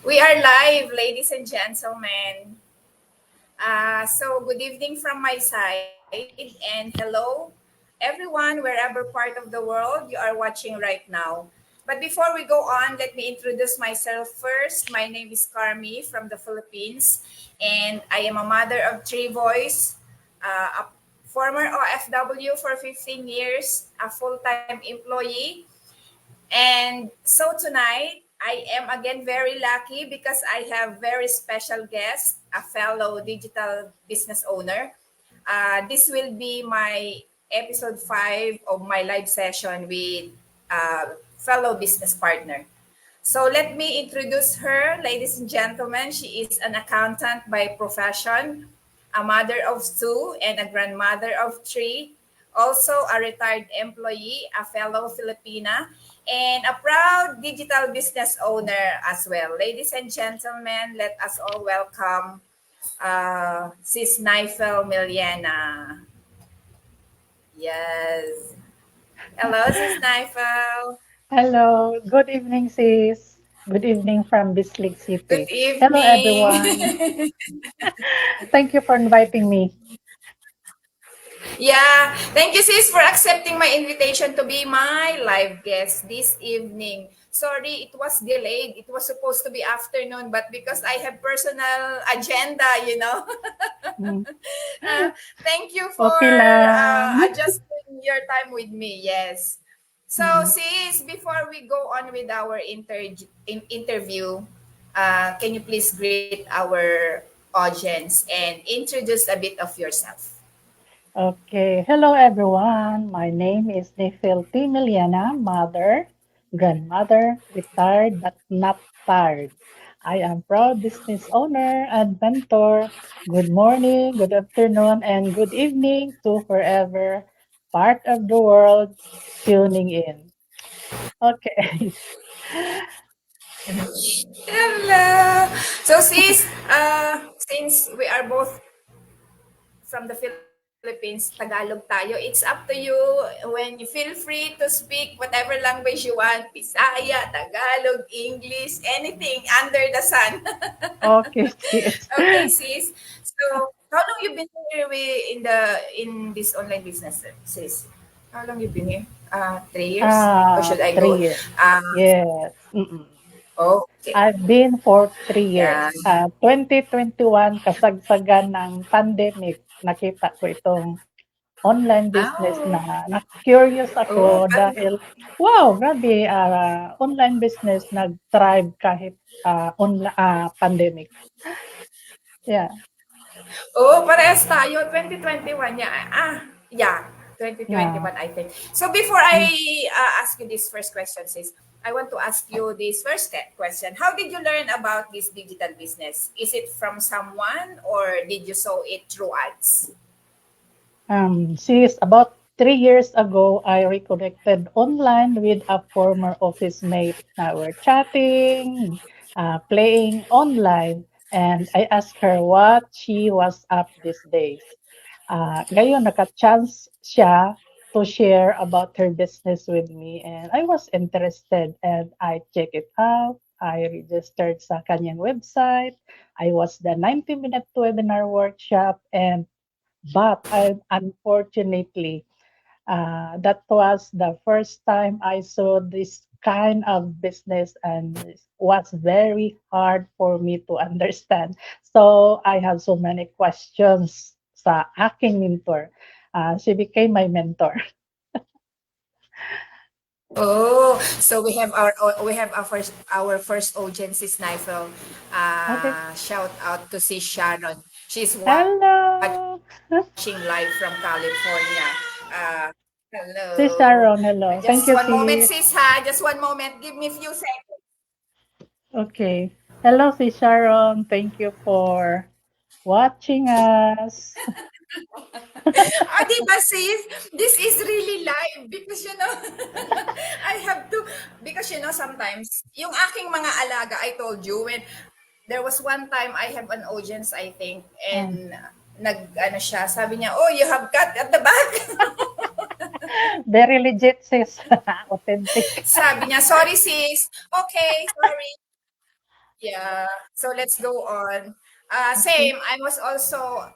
We are live, ladies and gentlemen. So good evening from my side and hello everyone wherever part of the world you are watching right now. But before we go on, let me introduce myself first. My name is Carmi from the Philippines and I am a mother of three boys, a former OFW for 15 years, a full-time employee. And so tonight, I am again very lucky because I have very special guest, a fellow digital business owner. This will be my episode 5 of my live session with fellow business partner. So let me introduce her, ladies and gentlemen. She is an accountant by profession, a mother of two, and a grandmother of three, also a retired employee, a fellow Filipina, and a proud digital business owner as well. Ladies and gentlemen, let us all welcome Sis Nifel Miliana. Yes. Hello, Sis Nifel. Hello, good evening, sis. Good evening from Bislig Good City. Hello, everyone. evening. Thank you for inviting me. Yeah, thank you sis for accepting my invitation to be my live guest this evening. Sorry, it was delayed. It was supposed to be afternoon, but because I have personal agenda. Mm, uh, Thank you for okay lang. adjusting your time with me. Yes. So, Mm, sis, before we go on with our interview, can you please greet our audience and introduce a bit of yourself? Okay, hello, everyone. My name is Nefelti Miliana, mother, grandmother, retired but not tired. I am proud business owner and mentor. Good morning, good afternoon, and good evening to wherever part of the world tuning in. Okay. Hello. So sis, since we are both from the Philippines, Tagalog tayo. It's up to you when you feel free to speak whatever language you want. Bisaya, Tagalog, English, anything under the sun. Okay, sis. Okay, sis. So, how long you been here in this online business, sis? How long you been here? 3 years? Or should I Three go? years. Uh, Yes. Mm-mm. okay. I've been for 3 years. Yeah. 2021, kasagsagan ng pandemic, nakita ko itong online business Oh. na curious Oh, ako dahil, wow, grabe, online business nag-thrive kahit pandemic. Yeah, oh, parehas tayo. 2021 niya. Yeah. yeah. 2021, I think. So before I Mm. ask you this first question, sis, I want to ask you this first question. How did you learn about this digital business? Is it from someone or did you saw it through ads? Since about 3 years ago, I reconnected online with a former office mate. Now we're chatting, playing online, and I asked her what she was up these days. Ngayon, naka-chance siya to share about her business with me, and I was interested and I check it out. I registered sa kanyang website. I was the 90-minute webinar workshop, and but unfortunately, that was the first time I saw this kind of business, and it was very hard for me to understand. So I have so many questions sa aking mentor. She became my mentor. Oh, so we have our first audience is Nifel. Okay. Shout out to si Sharon. She's watching live Hello. from California. Hello. Si Just Sharon, one hello. moment, Thank you, sis, ha? sis. Just one moment. Give me a few seconds. Okay. Hello, si Sharon. Thank you for watching us. Di ba, sis? This is really live because, I have to, because, sometimes, yung aking mga alaga, I told you, when there was one time I have an audience, I think, Um, and ano siya, sabi niya, oh, you have cat at the back. Very legit, sis. Authentic. Sabi niya, sorry sis. Okay, sorry. Yeah. So let's go on. Okay. Same. I was also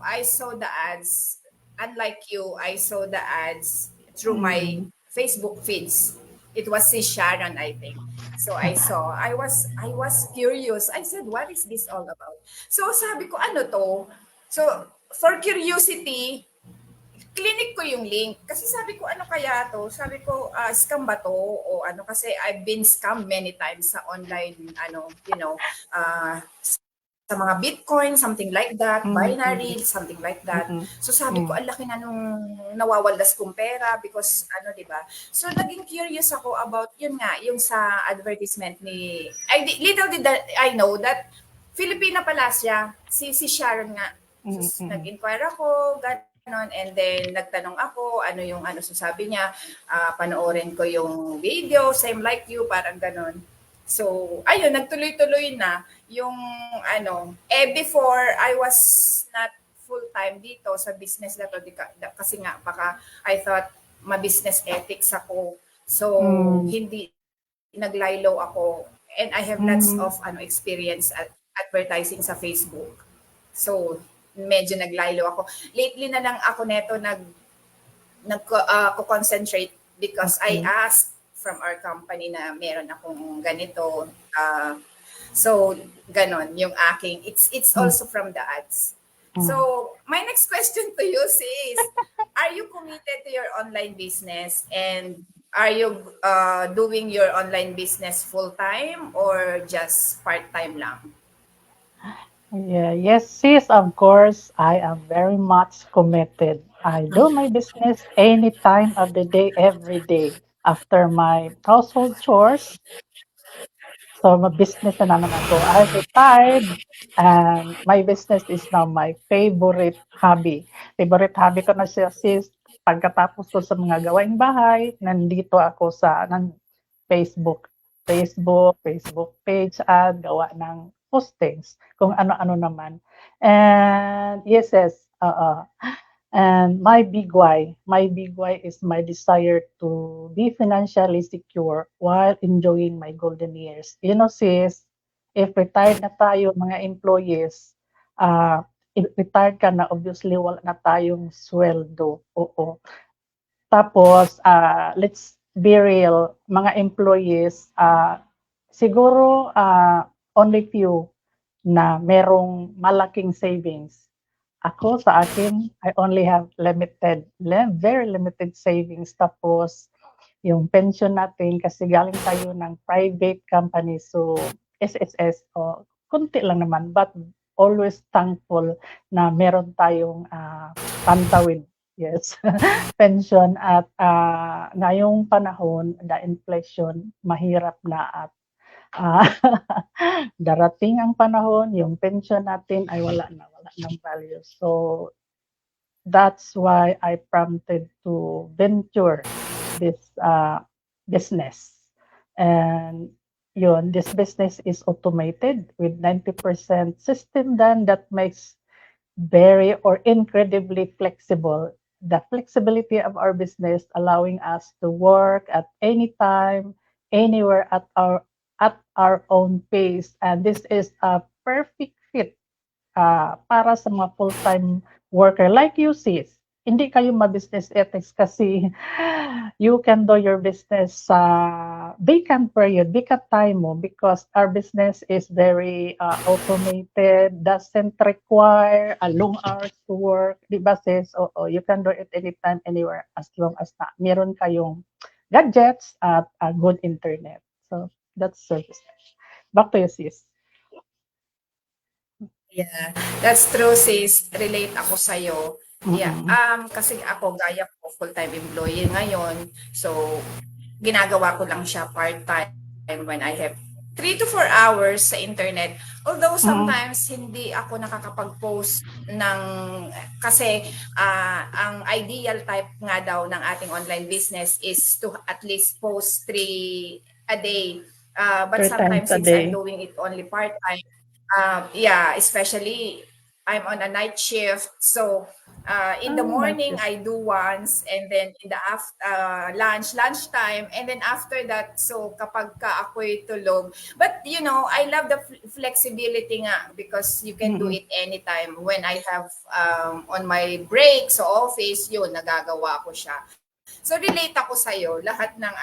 I saw the ads. Unlike you, I saw the ads through my Mm. Facebook feeds. It was si Sharon, I think. So I saw. I was curious. I said, "What is this all about?" So sabi ko, "Ano to?" So for curiosity, clinic ko yung link. Kasi sabi ko, ano kaya to? Sabi ko, scam ba to? O ano, kasi I've been scammed many times sa online, sa mga Bitcoin, something like that, Mm, binary, mm, something like that. mm, So sabi ko, mm. ang laki na nung nawawalas kong pera because ano, di ba? So naging curious ako about yun nga, yung sa advertisement ni, little did that, I know that Filipina pala siya, si Sharon nga. So Mm, mm. nag-inquire ako, ganon, and then nagtanong ako, ano yung ano, so sabi niya, panoorin ko yung video, same like you, parang ganon. So, ayun, nagtuloy-tuloy na yung ano, before I was not full-time dito sa business na to kasi nga baka I thought ma-business ethics ako. So, Mm, hindi naglaylo ako and I have lots mm, of ano experience at advertising sa Facebook. So, medyo naglaylo ako. Lately na lang ako neto concentrate because I okay. asked from our company na meron akong ganito. So, ganon, yung aking, it's Mm, also from the ads. mm. So, my next question to you is, are you committed to your online business and are you doing your online business full-time or just part-time lang? Yeah, yes, sis, of course, I am very much committed. I do my business any time of the day, every day. After my household chores, so business na naman ako. I retired and my business is now my favorite hobby. Favorite hobby ko na siya sis. Pagkatapos ko sa mga gawaing bahay, nandito ako sa Facebook, Facebook page at gawa ng postings kung ano-ano naman. And yes, and my big why is my desire to be financially secure while enjoying my golden years. You know, sis, if retired na tayo mga employees, if retired ka na, obviously wala na tayong sweldo. Oo. Tapos, let's be real, mga employees, siguro only few na merong malaking savings. Ako sa akin, I only have very limited savings. Tapos, yung pension natin, kasi galing tayo ng private company, so SSS, konti lang naman, but always thankful na meron tayong pantawid. Yes. Pension at ngayong panahon, the inflation, mahirap na at ah, darating ang panahon, yung pension natin ay wala ng value. So that's why I prompted to venture this business. And yun, this business is automated with 90% system done that makes very or incredibly flexible. The flexibility of our business allowing us to work at any time, anywhere at our own pace. And this is a perfect fit para sa mga full-time worker like you, sis. Hindi kayo ma-business ethics kasi you can do your business sa vacant period, vacant time mo because our business is very automated, doesn't require a long hours to work. Di ba, sis? Oo, you can do it anytime, anywhere as long as na meron kayong gadgets at a good internet. So, that's service. Back to you, sis. Yeah, that's true sis. Relate ako sa'yo. Yeah, Mm-mm. kasi ako gaya ko full-time employee ngayon. So, ginagawa ko lang siya part-time when I have 3 to 4 hours sa internet. Although Mm-mm. sometimes hindi ako nakakapag-post ng kasi ang ideal type nga daw ng ating online business is to at least post 3 a day. But Three times sometimes a since I'm day. doing it only part-time, yeah, especially I'm on a night shift. So in the Oh, night morning shift. I do once, and then in the lunchtime, and then after that, so kapag ka ako'y tulog. But I love the flexibility nga, because you can do Mm-mm. it anytime. When I have on my break sa office, yun, nagagawa ko siya. So relate ako sa iyo, lahat ng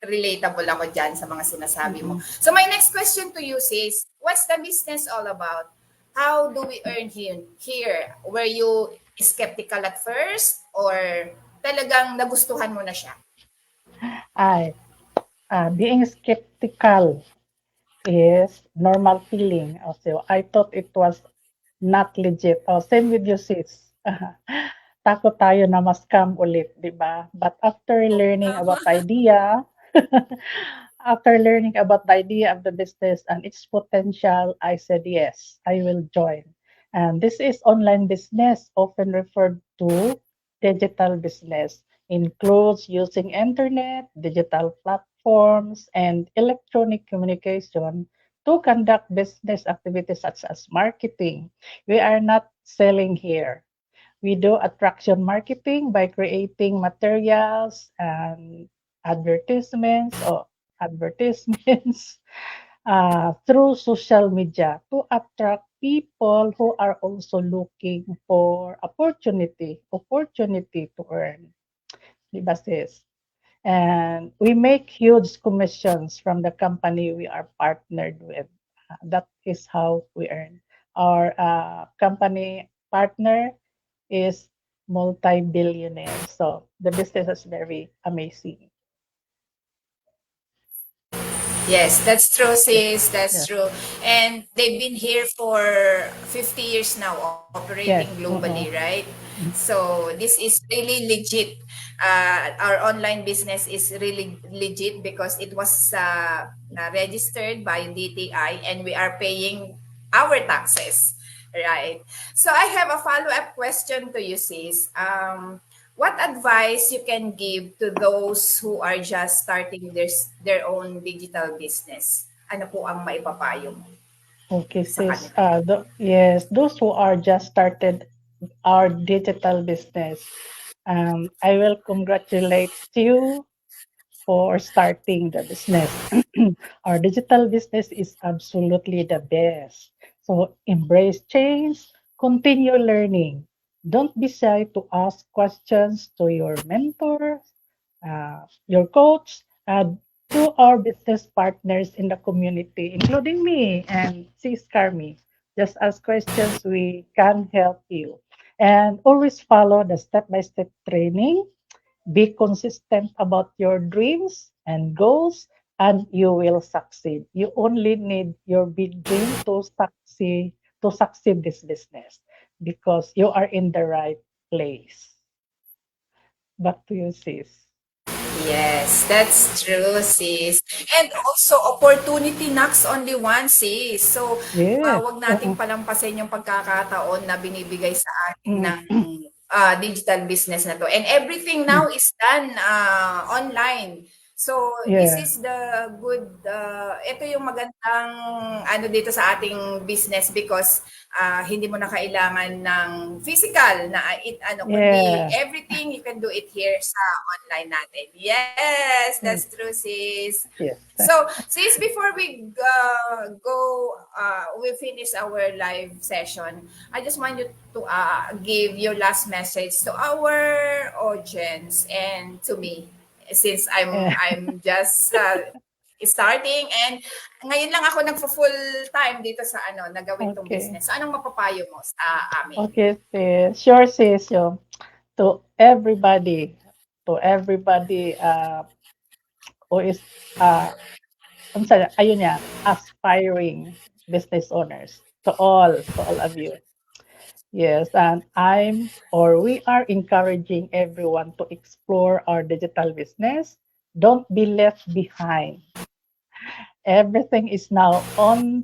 relatable ako diyan sa mga sinasabi mo. Mm-mm. So my next question to you is, what's the business all about? How do we earn here? Were you skeptical at first, or talagang nagustuhan mo na siya? I being skeptical is normal feeling. Also, I thought it was not legit. Oh, same with you, sis. Takot tayo na ma-scam ulit, di ba? But after Oo, learning tama. about the idea, after learning about the idea of the business and its potential, I said yes, I will join. And this is online business, often referred to digital business, includes using internet, digital platforms, and electronic communication to conduct business activities such as marketing. We are not selling here. We do attraction marketing by creating materials and advertisements or advertisements through social media to attract people who are also looking for opportunity to earn. Di ba, sis? And we make huge commissions from the company we are partnered with. That is how we earn. Our company partner is multi-billionaire. So the business is very amazing. Yes, that's true, Yes, sis. That's yes, true. And they've been here for 50 years now, operating yes. globally, right? So this is really legit. Our online business is really legit because it was registered by DTI, and we are paying our taxes, right? So I have a follow-up question to you, sis. What advice you can give to those who are just starting their own digital business? Ano po ang maipapayo mo Okay, sa sis. kanila? Yes, those who are just started our digital business, I will congratulate you for starting the business. Our digital business is absolutely the best. So embrace change, continue learning. Don't be shy to ask questions to your mentor, your coach, and to our business partners in the community, including me and Sis Carmi. Just ask questions, we can help you. And always follow the step-by-step training. Be consistent about your dreams and goals, and you will succeed. You only need your big dream to succeed this business because you are in the right place. Back to you, sis. Yes, that's true, sis. And also, opportunity knocks only once, sis. So, Yes. wag nating palampasin yung pagkakataon na binibigay sa atin Mm, ng digital business na to. And everything mm. now is done online. So, this Yeah. is the good, ito yung magandang dito sa ating business, because hindi mo na kailangan ng physical na kundi Yeah. everything you can do it here sa online natin. Yes, Mm, that's true, sis. yes. So, sis, before we we finish our live session, I just want you to give your last message to our audience and to me, since I'm Yeah. I'm just starting, and ngayon lang ako nagfo-full time dito sa nagawin tong Okay. business. So, anong mapapayo mo sa amin? Okay, sis. Sure, sis. To everybody, who is ayun yan, aspiring business owners, to all of you. Yes, and we are encouraging everyone to explore our digital business. Don't be left behind. Everything is now on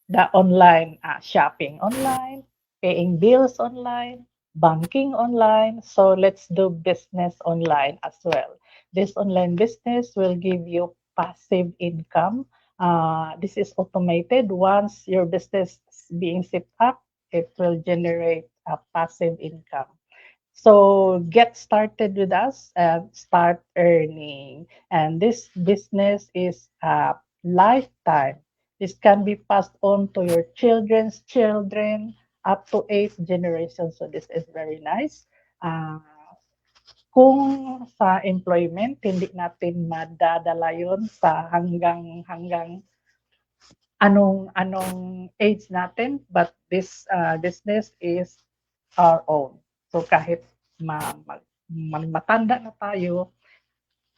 the online, shopping online, paying bills online, banking online. So let's do business online as well. This online business will give you passive income. This is automated once your business is being set up. it will generate a passive income. So get started with us and start earning. And this business is a lifetime. This can be passed on to your children's children up to 8 generations. So this is very nice. Uh, kung sa employment, hindi natin madadala yun sa hanggang anong age natin, but this business is our own. So kahit matanda na tayo,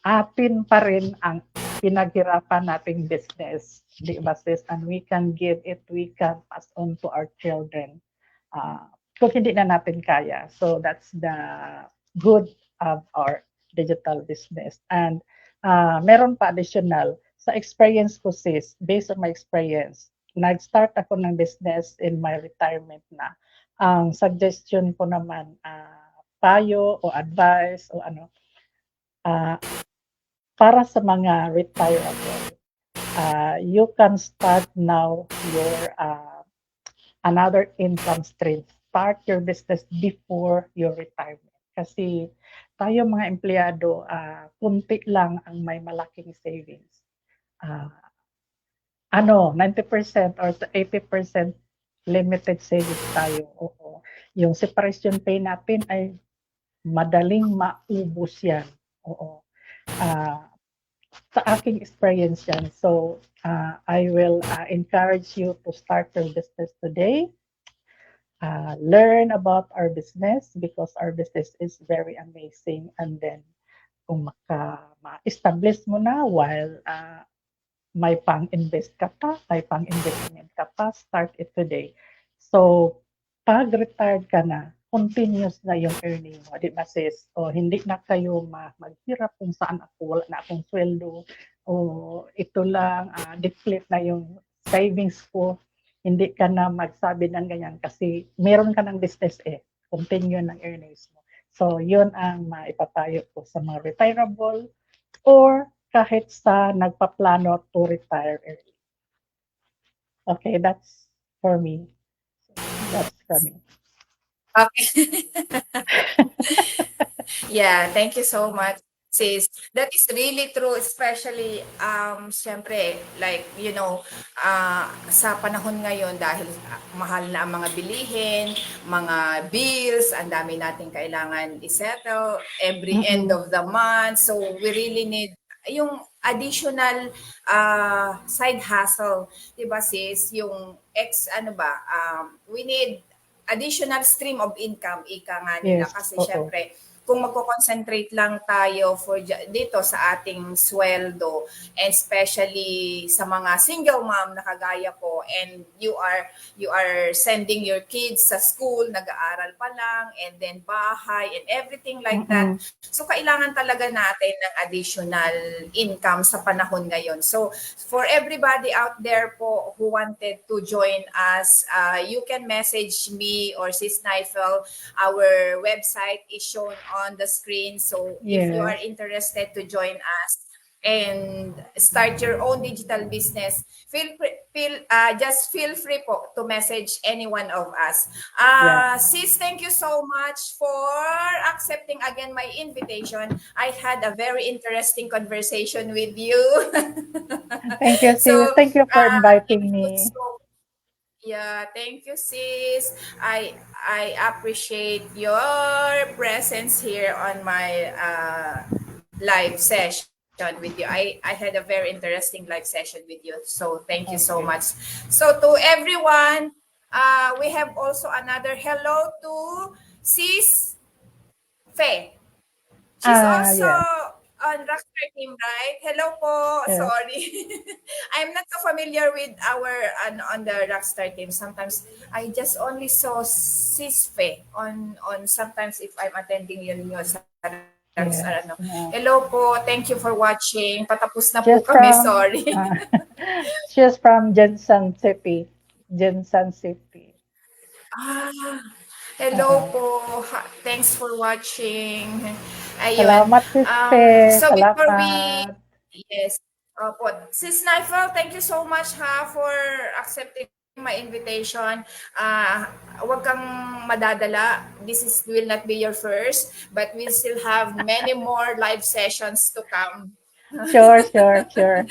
atin pa rin ang pinaghirapan nating business, di ba sis? And we can give it, we can pass on to our children. Kung hindi na natin kaya. So that's the good of our digital business. And meron pa additional, sa experience ko sis, based on my experience, nag-start ako ng business in my retirement na. Ang suggestion ko naman, payo o advice o ano, para sa mga retirable, you can start now your another income stream. Start your business before your retirement. Kasi tayo mga empleyado, kunti lang ang may malaking savings. 90% or 80% limited savings tayo. Oo. Yung separation pay natin ay madaling maubos yan. Oo. Sa aking experience yan. So, I will encourage you to start your business today. Learn about our business because our business is very amazing. And then, kung ma-establish mo na while may pang-invest ka pa, may pang-investment ka pa, start it today. So, pag retired ka na, continuous na yung earning mo, di ba sis? O hindi na kayo maghirap kung saan ako, wala na akong sweldo, o ito lang, deplete na yung savings ko, hindi ka na magsabi ng ganyan kasi meron ka ng business continue ng earnings mo. So, yun ang maipapayo ko sa mga retirable or kahit sa nagpaplano to retire early. Okay, that's for me. That's for me. Okay. Yeah, thank you so much, sis. That is really true, especially syempre like sa panahon ngayon dahil mahal na ang mga bilihin, mga bills, ang dami nating kailangan i-settle every end of the month. So we really need yung additional side hustle, 'di ba sis? Yung we need additional stream of income, ika nga nila. Yes, Kasi oo. syempre, kung magko-concentrate lang tayo dito sa ating sweldo, and especially sa mga single mom na kagaya ko, and you are sending your kids sa school, nag-aaral pa lang, and then bahay, and everything like that. So, kailangan talaga natin ng additional income sa panahon ngayon. So, for everybody out there po who wanted to join us, you can message me or Sis Nifel. Our website is shown on the screen. So if you are interested to join us and start your own digital business, just feel free po to message any one of us. Sis, thank you so much for accepting again my invitation. I had a very interesting conversation with you. Thank you, sis. Thank you for inviting me. Yeah, thank you, sis. I appreciate your presence here on my live session with you. I had a very interesting live session with you. So thank you so much. So to everyone, we have also another hello to Sis Faye. She's also on Rockstar Team, right? Hello po. Yes. Sorry. I'm not so familiar with our on the Rockstar Team. Sometimes I just only saw Sisfe on sometimes if I'm attending yun sa Rockstar. Hello po. Thank you for watching. Patapos na po kami. Sorry. She's from Jensen City. Jensen City. Hello po. Thanks for watching. Ayun. Salamat, Sisfe. So before Salamat. Yes. Sis Nifel, thank you so much for accepting my invitation. Huwag kang madadala. Will not be your first, but we still have many more live sessions to come. Sure, sure, sure.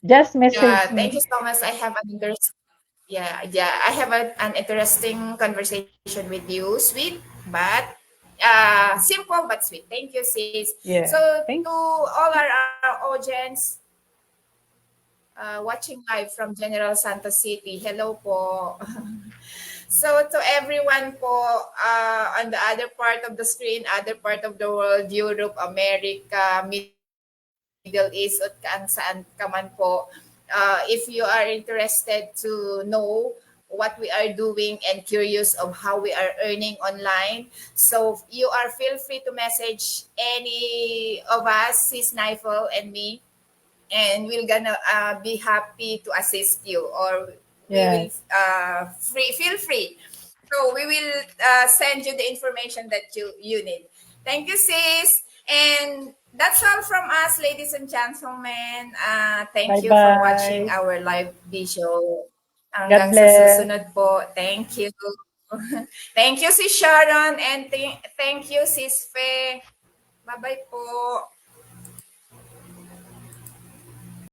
Just message Yeah, me. thank you so much. I have an interesting conversation with you. Sweet, but simple but sweet. Thank you, sis. Yeah. So Thank to all our audience watching live from General Santos City, hello po. So to everyone po on the other part of the screen, other part of the world, Europe, America, Middle East, at saan ka man po, if you are interested to know what we are doing and curious of how we are earning online, so you are feel free to message any of us, Sis Nifel and me, and we're gonna be happy to assist you, or we will Yes. feel free. So we will send you the information that you need. Thank you, sis. And that's all from us, ladies and gentlemen. Thank you for watching Bye-bye. our live video. God Hanggang sa bless. susunod po. Thank you. Thank you, sis Sharon, and thank you, sis Fe. Bye-bye po.